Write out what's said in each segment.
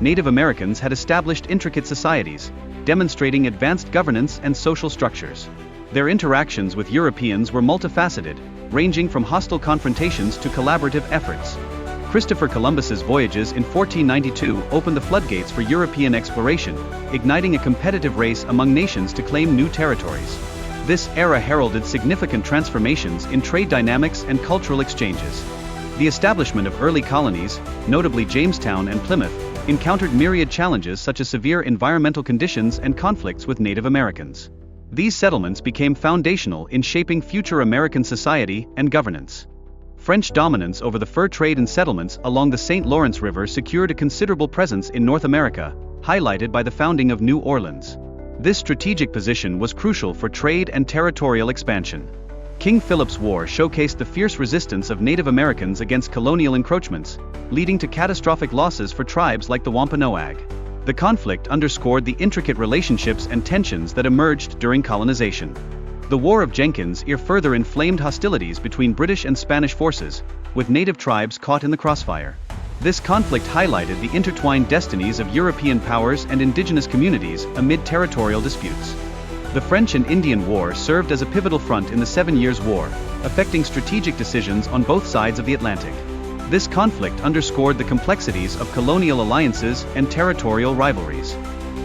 Native Americans had established intricate societies, demonstrating advanced governance and social structures. Their interactions with Europeans were multifaceted, ranging from hostile confrontations to collaborative efforts. Christopher Columbus's voyages in 1492 opened the floodgates for European exploration, igniting a competitive race among nations to claim new territories. This era heralded significant transformations in trade dynamics and cultural exchanges. The establishment of early colonies, notably Jamestown and Plymouth, encountered myriad challenges such as severe environmental conditions and conflicts with Native Americans. These settlements became foundational in shaping future American society and governance. French dominance over the fur trade and settlements along the St. Lawrence River secured a considerable presence in North America, highlighted by the founding of New Orleans. This strategic position was crucial for trade and territorial expansion. King Philip's War showcased the fierce resistance of Native Americans against colonial encroachments, leading to catastrophic losses for tribes like the Wampanoag. The conflict underscored the intricate relationships and tensions that emerged during colonization. The War of Jenkins' Ear further inflamed hostilities between British and Spanish forces, with native tribes caught in the crossfire. This conflict highlighted the intertwined destinies of European powers and indigenous communities amid territorial disputes. The French and Indian War served as a pivotal front in the 7 Years' War, affecting strategic decisions on both sides of the Atlantic. This conflict underscored the complexities of colonial alliances and territorial rivalries.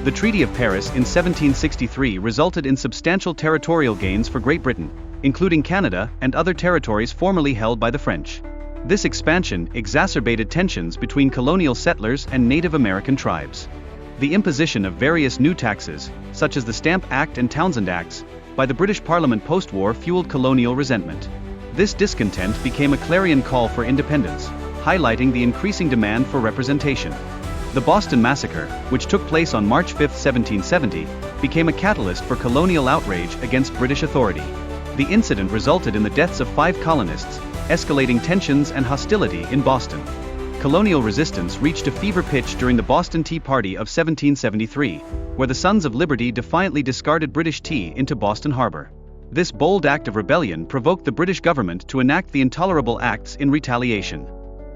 The Treaty of Paris in 1763 resulted in substantial territorial gains for Great Britain, including Canada and other territories formerly held by the French. This expansion exacerbated tensions between colonial settlers and Native American tribes. The imposition of various new taxes, such as the Stamp Act and Townshend Acts, by the British Parliament post-war fueled colonial resentment. This discontent became a clarion call for independence, highlighting the increasing demand for representation. The Boston Massacre, which took place on March 5, 1770, became a catalyst for colonial outrage against British authority. The incident resulted in the deaths of 5 colonists, escalating tensions and hostility in Boston. Colonial resistance reached a fever pitch during the Boston Tea Party of 1773, where the Sons of Liberty defiantly discarded British tea into Boston Harbor. This bold act of rebellion provoked the British government to enact the Intolerable Acts in retaliation.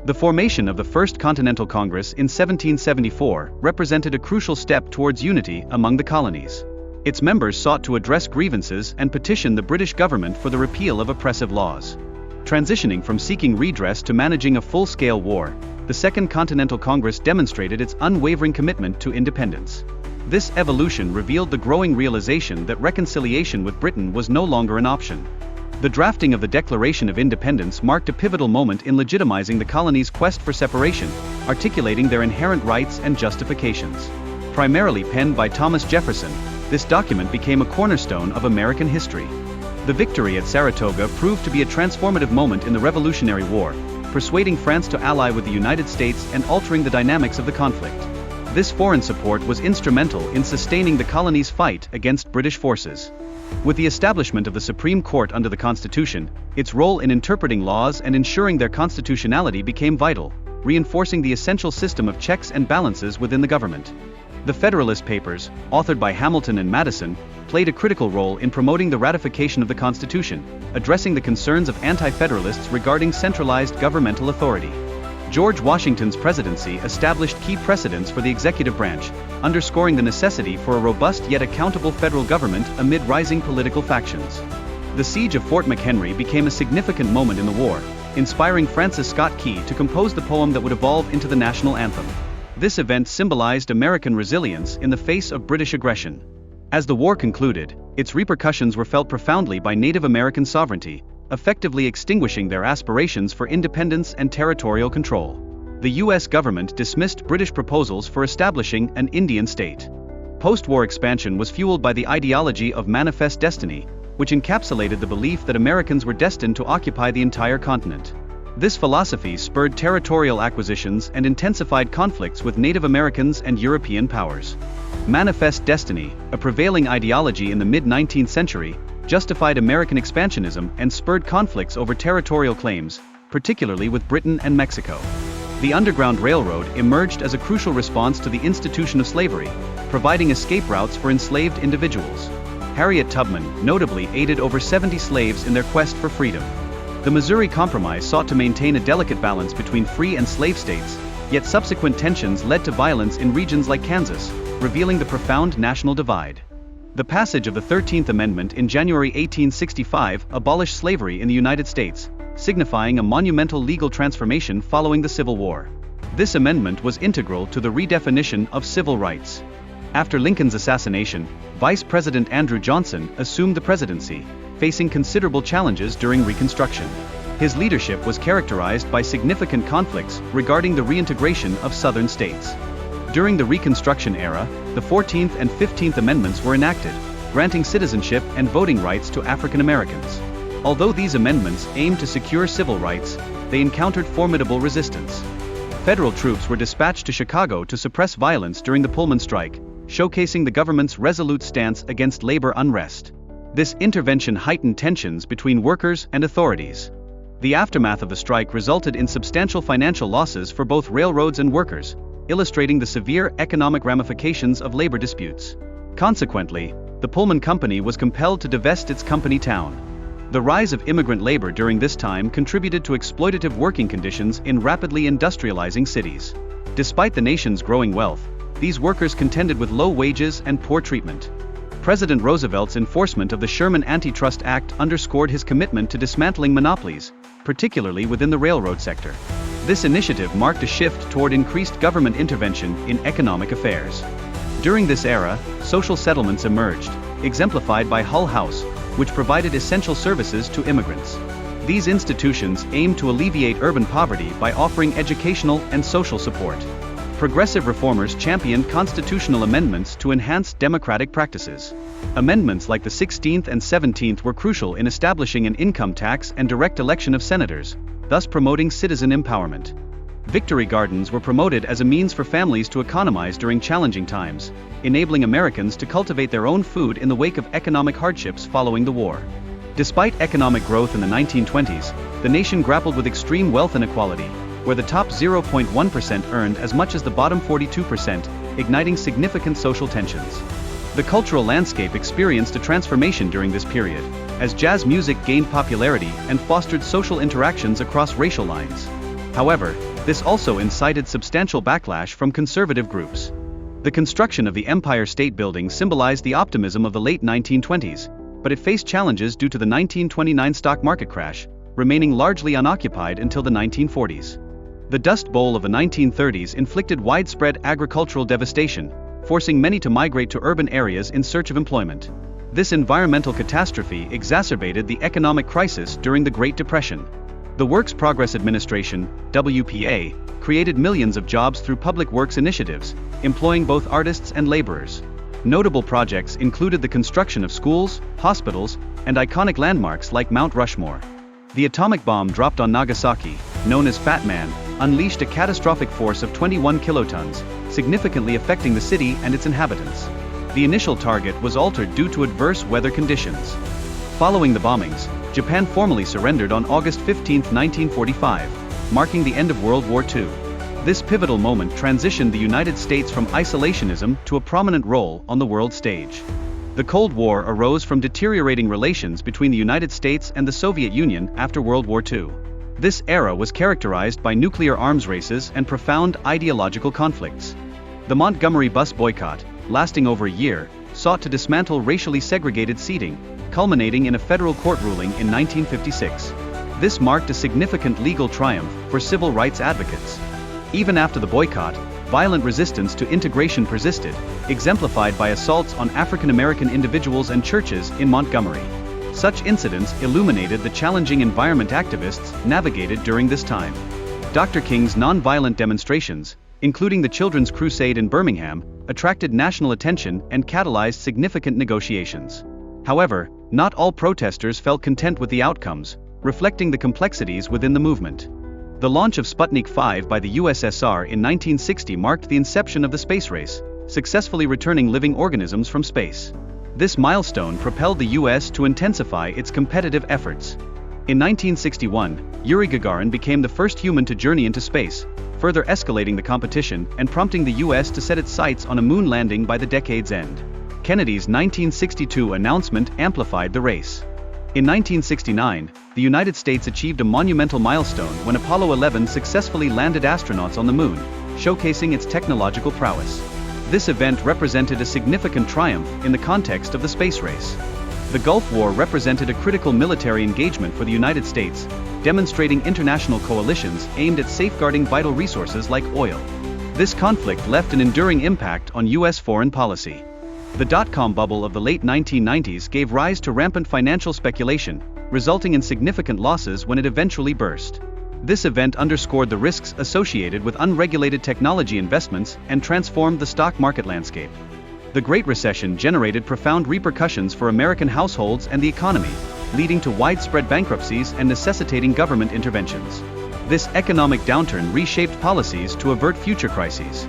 The formation of the First Continental Congress in 1774 represented a crucial step towards unity among the colonies. Its members sought to address grievances and petition the British government for the repeal of oppressive laws. Transitioning from seeking redress to managing a full-scale war, the Second Continental Congress demonstrated its unwavering commitment to independence. This evolution revealed the growing realization that reconciliation with Britain was no longer an option. The drafting of the Declaration of Independence marked a pivotal moment in legitimizing the colonies' quest for separation, articulating their inherent rights and justifications. Primarily penned by Thomas Jefferson, this document became a cornerstone of American history. The victory at Saratoga proved to be a transformative moment in the Revolutionary War, persuading France to ally with the United States and altering the dynamics of the conflict. This foreign support was instrumental in sustaining the colonies' fight against British forces. With the establishment of the Supreme Court under the Constitution, its role in interpreting laws and ensuring their constitutionality became vital, reinforcing the essential system of checks and balances within the government. The Federalist Papers, authored by Hamilton and Madison, played a critical role in promoting the ratification of the Constitution, addressing the concerns of anti-federalists regarding centralized governmental authority. George Washington's presidency established key precedents for the executive branch, underscoring the necessity for a robust yet accountable federal government amid rising political factions. The siege of Fort McHenry became a significant moment in the war, inspiring Francis Scott Key to compose the poem that would evolve into the national anthem. This event symbolized American resilience in the face of British aggression. As the war concluded, its repercussions were felt profoundly by Native American sovereignty, effectively extinguishing their aspirations for independence and territorial control. The U.S. government dismissed British proposals for establishing an Indian state. Post-war expansion was fueled by the ideology of manifest destiny, which encapsulated the belief that Americans were destined to occupy the entire continent. This philosophy spurred territorial acquisitions and intensified conflicts with Native Americans and European powers. Manifest destiny, a prevailing ideology in the mid-19th century, justified American expansionism and spurred conflicts over territorial claims, particularly with Britain and Mexico. The Underground Railroad emerged as a crucial response to the institution of slavery, providing escape routes for enslaved individuals. Harriet Tubman notably aided over 70 slaves in their quest for freedom. The Missouri Compromise sought to maintain a delicate balance between free and slave states, Yet subsequent tensions led to violence in regions like Kansas, revealing the profound national divide. The passage of the 13th Amendment in January 1865 abolished slavery in the United States, signifying a monumental legal transformation following the Civil War. This amendment was integral to the redefinition of civil rights. After Lincoln's assassination, Vice President Andrew Johnson assumed the presidency, facing considerable challenges during Reconstruction. His leadership was characterized by significant conflicts regarding the reintegration of Southern states. During the Reconstruction era, the 14th and 15th Amendments were enacted, granting citizenship and voting rights to African Americans. Although these amendments aimed to secure civil rights, they encountered formidable resistance. Federal troops were dispatched to Chicago to suppress violence during the Pullman strike, showcasing the government's resolute stance against labor unrest. This intervention heightened tensions between workers and authorities. The aftermath of the strike resulted in substantial financial losses for both railroads and workers, illustrating the severe economic ramifications of labor disputes. Consequently, the Pullman Company was compelled to divest its company town. The rise of immigrant labor during this time contributed to exploitative working conditions in rapidly industrializing cities. Despite the nation's growing wealth, these workers contended with low wages and poor treatment. President Roosevelt's enforcement of the Sherman Antitrust Act underscored his commitment to dismantling monopolies, particularly within the railroad sector. This initiative marked a shift toward increased government intervention in economic affairs. During this era, social settlements emerged, exemplified by Hull House, which provided essential services to immigrants. These institutions aimed to alleviate urban poverty by offering educational and social support. Progressive reformers championed constitutional amendments to enhance democratic practices. Amendments like the 16th and 17th were crucial in establishing an income tax and direct election of senators, thus promoting citizen empowerment. Victory gardens were promoted as a means for families to economize during challenging times, enabling Americans to cultivate their own food in the wake of economic hardships following the war. Despite economic growth in the 1920s, the nation grappled with extreme wealth inequality, where the top 0.1% earned as much as the bottom 42%, igniting significant social tensions. The cultural landscape experienced a transformation during this period, as jazz music gained popularity and fostered social interactions across racial lines. However, this also incited substantial backlash from conservative groups. The construction of the Empire State Building symbolized the optimism of the late 1920s, but it faced challenges due to the 1929 stock market crash, remaining largely unoccupied until the 1940s. The Dust Bowl of the 1930s inflicted widespread agricultural devastation, forcing many to migrate to urban areas in search of employment. This environmental catastrophe exacerbated the economic crisis during the Great Depression. The Works Progress Administration, WPA, created millions of jobs through public works initiatives, employing both artists and laborers. Notable projects included the construction of schools, hospitals, and iconic landmarks like Mount Rushmore. The atomic bomb dropped on Nagasaki, known as Fat Man, unleashed a catastrophic force of 21 kilotons, significantly affecting the city and its inhabitants. The initial target was altered due to adverse weather conditions. Following the bombings, Japan formally surrendered on August 15, 1945, marking the end of World War II. This pivotal moment transitioned the United States from isolationism to a prominent role on the world stage. The Cold War arose from deteriorating relations between the United States and the Soviet Union after World War II. This era was characterized by nuclear arms races and profound ideological conflicts. The Montgomery bus boycott, lasting over a year, sought to dismantle racially segregated seating, culminating in a federal court ruling in 1956. This marked a significant legal triumph for civil rights advocates. Even after the boycott, violent resistance to integration persisted, exemplified by assaults on African American individuals and churches in Montgomery. Such incidents illuminated the challenging environment activists navigated during this time. Dr. King's nonviolent demonstrations, including the Children's Crusade in Birmingham, attracted national attention and catalyzed significant negotiations. However, not all protesters felt content with the outcomes, reflecting the complexities within the movement. The launch of Sputnik V by the USSR in 1960 marked the inception of the space race, successfully returning living organisms from space. This milestone propelled the US to intensify its competitive efforts. In 1961, Yuri Gagarin became the first human to journey into space, further escalating the competition and prompting the US to set its sights on a moon landing by the decade's end. Kennedy's 1962 announcement amplified the race. In 1969, the United States achieved a monumental milestone when Apollo 11 successfully landed astronauts on the moon, showcasing its technological prowess. This event represented a significant triumph in the context of the space race. The Gulf War represented a critical military engagement for the United States, demonstrating international coalitions aimed at safeguarding vital resources like oil. This conflict left an enduring impact on U.S. foreign policy. The dot-com bubble of the late 1990s gave rise to rampant financial speculation, resulting in significant losses when it eventually burst. This event underscored the risks associated with unregulated technology investments and transformed the stock market landscape. The Great Recession generated profound repercussions for American households and the economy, leading to widespread bankruptcies and necessitating government interventions. This economic downturn reshaped policies to avert future crises.